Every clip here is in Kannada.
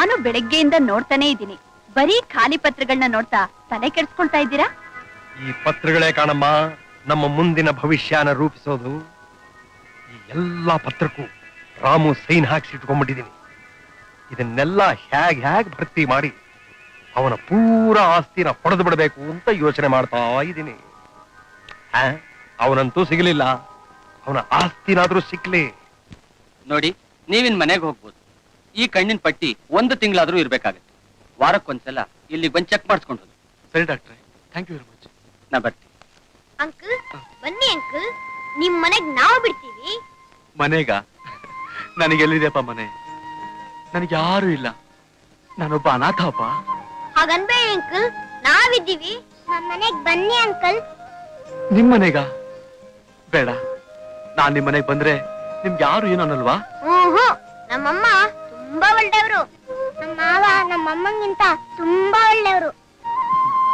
ನಾನು ಬೆಳಗ್ಗೆಯಿಂದ ನೋಡ್ತಾನೆ ಇದ್ದೀನಿ. ಬರೀ ಖಾಲಿ ಪತ್ರಗಳನ್ನ ನೋಡ್ತಾ ತಲೆ ಕೆಡ್ಸ್ಕೊಳ್ತಾ ಇದ್ದೀರಾ? ಈ ಪತ್ರಗಳೇ ಕಾಣಮ್ಮ ನಮ್ಮ ಮುಂದಿನ ಭವಿಷ್ಯನ ರೂಪಿಸೋದು. ಈ ಎಲ್ಲಾ ಪತ್ರಕ್ಕೂ ರಾಮು ಸೈನ್ ಹಾಕ್ಸಿಟ್ಕೊಂಡ್ಬಿಟ್ಟಿದ್ದೀನಿ. ಇದನ್ನೆಲ್ಲ ಹೇಗ್ ಭರ್ತಿ ಮಾಡಿ ಅವನ ಪೂರಾ ಆಸ್ತಿನ ಪಡೆದು ಬಿಡಬೇಕು ಅಂತ ಯೋಚನೆ ಮಾಡ್ತಾ ಇದ್ದೀನಿ. ಅವನಂತೂ ಸಿಗಲಿಲ್ಲ, ಅವನ ಆಸ್ತಿನಾದ್ರೂ ಸಿಕ್ಲಿ. ನೋಡಿ, ನೀವಿನ್ ಮನೆಗೆ ಹೋಗ್ಬೋದು. ಈ ಕಣ್ಣಿನ ಪಟ್ಟಿ 1 ತಿಂಗಳಾದ್ರೂ ಇರ್ಬೇಕಾಗತ್ತೆ. ವಾರಕ್ಕೊಂದ್ಸಲ ಇಲ್ಲಿ ಬಂದು ಚೆಕ್ ಮಾಡಿಸ್ಕೊಂಡು ಹೋಗಿ. ಸರಿ ಡಾಕ್ಟ್ರೆ, ಥ್ಯಾಂಕ್ ಯು ವೆರಿ ಮಚ್. ನಾ ಬರ್ತೀನಿ. ಅಂಕಲ್ ಬನ್ನಿ ಅಂಕಲ್, ನಿಮ್ ಮನೆಗ್ ನಾವು ಬಿಡ್ತೀವಿ. ಮನೆಗ ನನಗೆಲ್ಲಿದೆಯಪ್ಪ ಮನೆ? ನನಗೆ ಯಾರು ಇಲ್ಲ, ನಾನೊಬ್ಬ ಅನಾಥಪ್ಪ. ಹಾಗನ್ಬೇಡಿ ಅಂಕಲ್, ನಾವಿದ್ದೀವಿ. ನಮ್ ಮನೆಗ್ ಬನ್ನಿ ಅಂಕಲ್. ನಿಮ್ ಮನೆಗ? ಬೇಡ, ನಾನ್ ನಿಮ್ ಮನೆಗ್ ಬಂದ್ರೆ ನಿಮ್ಗೆ ಯಾರು ಏನು ಅನ್ನಲ್ವಾ? ನಮ್ಮಮ್ಮ ತುಂಬಾ ಒಳ್ಳೆಯವರು. ನಮ್ಮ ಮಾವ ನಮ್ಮಮ್ಮಂಗಿಂತ ತುಂಬಾ ಒಳ್ಳೆಯವರು.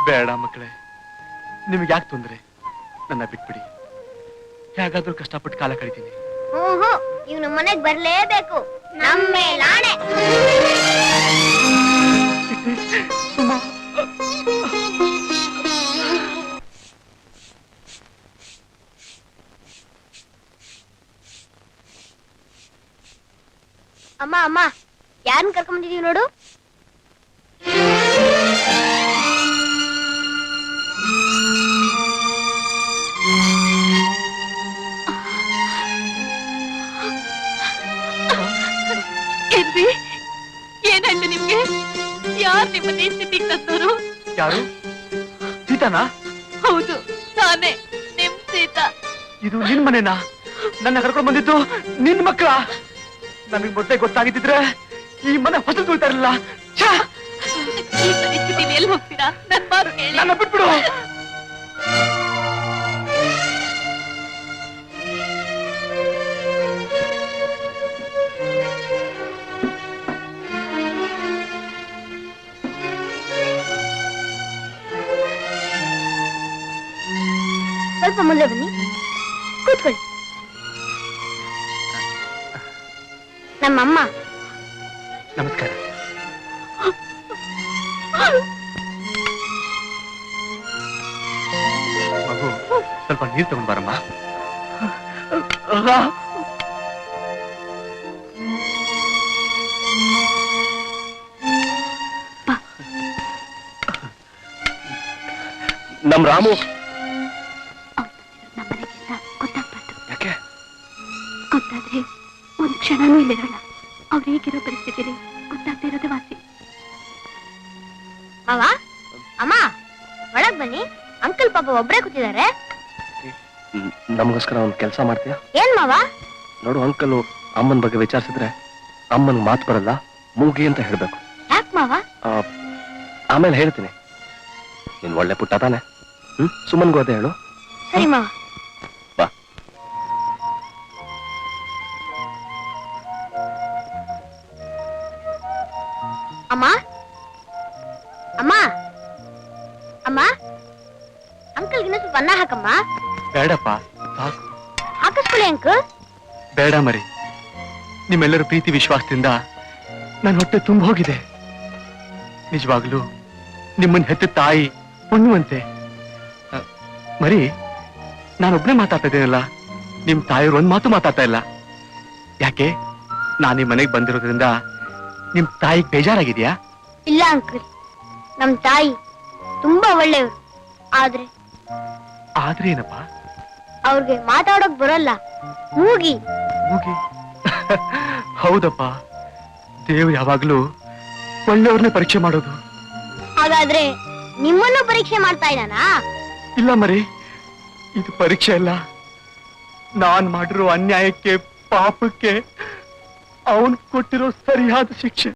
ಬೇಡ ಮಕ್ಕಳೇ, ನಿಮ್ಗೆ ಯಾಕೆ ತೊಂದ್ರೆ? ನನ್ನ ಬಿಟ್ಬಿಡಿ, ಹೇಗಾದ್ರೂ ಕಷ್ಟಪಟ್ಟು ಕಾಲ ಕಳಿತೀನಿ. ನೀವು ನಮ್ಮ ಮನೆಗ್ ಬರ್ಲೇಬೇಕು, ನಮ್ಮ ಮೇಲಾಣೆ. ಅಮ್ಮ ಅಮ್ಮ, ಯಾರನ್ನ ಕರ್ಕೊಂಡ್ ಬಂದಿದೀವಿ ನೋಡು. ಏನಾಯ್ತು ನಿಮ್ಗೆ? ಯಾರು ನಿಮ್ಮನ್ನ ಈ ಸ್ಥಿತಿಗೆ ತಂದವರು? ಯಾರು? ಸೀತಾನಾ? ಹೌದು, ನಾನೇ, ನಿಮ್ ಸೀತಾ. ಇದು ನಿನ್ ಮನೆನಾ? ನನ್ನ ಕರ್ಕೊಂಡು ಬಂದಿದ್ದು ನಿನ್ ಮಕ್ಕಳ? ನನಗೆ ಮೊದಲೇ ಗೊತ್ತಾಗಿದ್ದಿದ್ರೆ ಈ ಮನೆ ಹೊಸ ತುಳ್ತಾ ಇರಲಿಲ್ಲ. ಈ ಪರಿಸ್ಥಿತಿಲಿ ಎಲ್ಲಿ ಹೋಗ್ತೀರಾ? ನನ್ ಮಾತು ಕೇಳಿ. ನನ್ನ ಬಿಟ್ಬಿಡು. ಸ್ವಲ್ಪ ಮುಂದೆ ಬನ್ನಿ, ಕೂತ್ಕೊಳ್ಳಿ. ನಮ್ಮಮ್ಮ. ನಮಸ್ಕಾರ. ಮಗು, ಸ್ವಲ್ಪ ನೀರು ತಗೊಂಡ್ ಬಾರಮ್ಮ. ನಮ್ ರಾಮು ಯಾಕೆ? ಗೊತ್ತಾದ್ರೆ ಒಂದ್ ಕ್ಷಣನೂ ಇಲ್ಲಿರಲ್ಲ. ಅವ್ರು ಹೇಗಿರೋ ಪರಿಸ್ಥಿತಿಲಿ ಗೊತ್ತಾಗ್ತಿರೋದೇ ವಾಸಿ. ಮಾವ, ಅಮ್ಮ, ಒಳಗ್ ಬನ್ನಿ. ಅಂಕಲ್ ಪಾಪ ಒಬ್ರೇ ಕೂತಿದ್ದಾರೆ. ನಮಗೋಸ್ಕರ ಒಂದು ಕೆಲಸ ಮಾಡ್ತೀಯಾ? ಏನ್ ಮಾವ? ನೋಡು, ಅಂಕಲ್ ಅಮ್ಮನ ಬಗ್ಗೆ ವಿಚಾರಿಸಿದ್ರೆ ಅಮ್ಮನ್ ಮಾತು ಬರಲ್ಲ, ಮೂಗಿ ಅಂತ ಹೇಳ್ಬೇಕು. ಯಾಕ್ ಮಾವ? ಆಮೇಲೆ ಹೇಳ್ತೀನಿ. ನೀನ್ ಒಳ್ಳೆ ಪುಟ್ಟ ತಾನೆ? ಸುಮನ್ಗೂ ಅದೇ ಹೇಳು. ಸರಿ ಮಾವ. ಬಾ. ಅಮ್ಮ ಅಮ್ಮ ಅಮ್ಮ, ಅಂಕಲ್ ಇನ್ನೂ ಸ್ವಲ್ಪ ಅನ್ನ ಹಾಕಮ್ಮ. ಬೇಡಪ್ಪ, ಸಾಕು. ಹಾಕಿಸ್ಕೊಳ್ಳಿ ಅಂಕಲ್. ಬೇಡ ಮರಿ, ನಿಮ್ಮೆಲ್ಲರ ಪ್ರೀತಿ ವಿಶ್ವಾಸದಿಂದ ನನ್ನ ಹೊಟ್ಟೆ ತುಂಬ ಹೋಗಿದೆ. ನಿಜವಾಗ್ಲೂ ನಿಮ್ಮನ್ನ ಹೆತ್ತ ತಾಯಿ ಪುಣ್ಯವಂತೆ. ಮರಿ, ನಾನೊಬ್ನೇ ಮಾತಾಡ್ತಾ ಇದ್ದೀನಲ್ಲ, ನಿಮ್ ತಾಯಿಯವ್ರು ಒಂದ್ ಮಾತು ಮಾತಾಡ್ತಾ ಇಲ್ಲ. ಯಾಕೆ? ನಾನು ಈ ಮನೆಗೆ ಬಂದಿರೋದ್ರಿಂದ ನಿಮ್ ತಾಯಿಗೆ ಬೇಜಾರಾಗಿದ್ಯಾ? ಇಲ್ಲ ಅಂಕಲ್, ನಮ್ ತಾಯಿ ತುಂಬಾ ಒಳ್ಳೆಯವರು. ಆದ್ರೆ ಏನಪ್ಪ? ಅವ್ರಿಗೆ ಮಾತಾಡೋಕ್ ಬರಲ್ಲ, ಮೂಗಿ. ಮೂಗಿ? ಹೌದಪ್ಪ, ದೇವ್ ಯಾವಾಗ್ಲೂ ಒಳ್ಳೆಯವ್ರನ್ನೇ ಪರೀಕ್ಷೆ ಮಾಡೋದು. ಹಾಗಾದ್ರೆ ನಿಮ್ಮನ್ನು ಪರೀಕ್ಷೆ ಮಾಡ್ತಾ ಇದ್ದಾನಾ? ಇಲ್ಲ ಮರಿ, ಇದು ಪರೀಕ್ಷೆ ಅಲ್ಲ. ನಾನ್ ಮಾಡಿರೋ ಅನ್ಯಾಯಕ್ಕೆ, ಪಾಪಕ್ಕೆ ಅವನ್ ಕೊಟ್ಟಿರೋ ಸರಿಯಾದ ಶಿಕ್ಷೆ.